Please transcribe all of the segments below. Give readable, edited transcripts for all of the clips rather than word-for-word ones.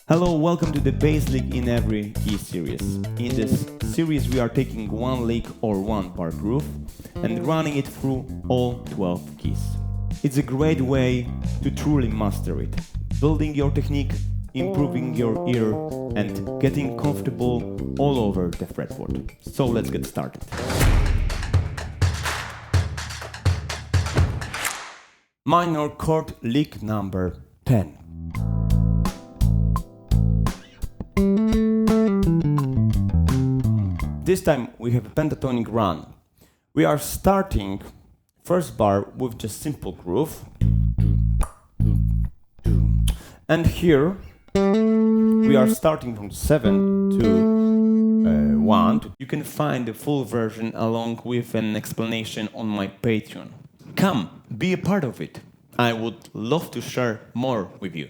Hello, welcome to the bass lick in every key series. In this series we are taking one lick or one bar groove and running it through all 12 keys. It's a great way to truly master it, building your technique, improving your ear and getting comfortable all over the fretboard. So let's get started. Minor chord lick number 10. This time we have a pentatonic run. We are starting first bar with just simple groove. And here we are starting from 7 to 1. You can find the full version along with an explanation on my Patreon. Come, be a part of it. I would love to share more with you.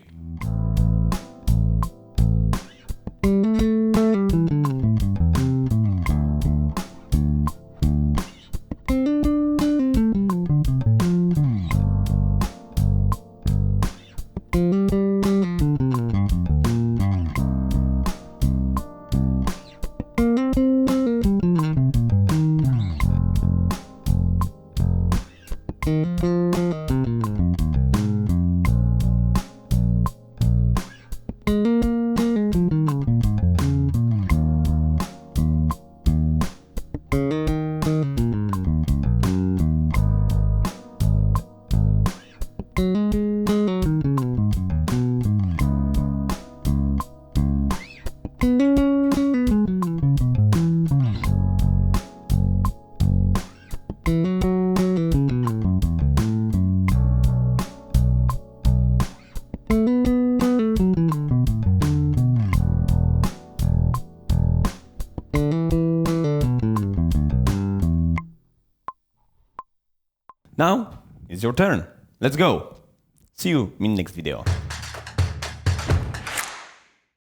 Now, it's your turn. Let's go. See you in the next video.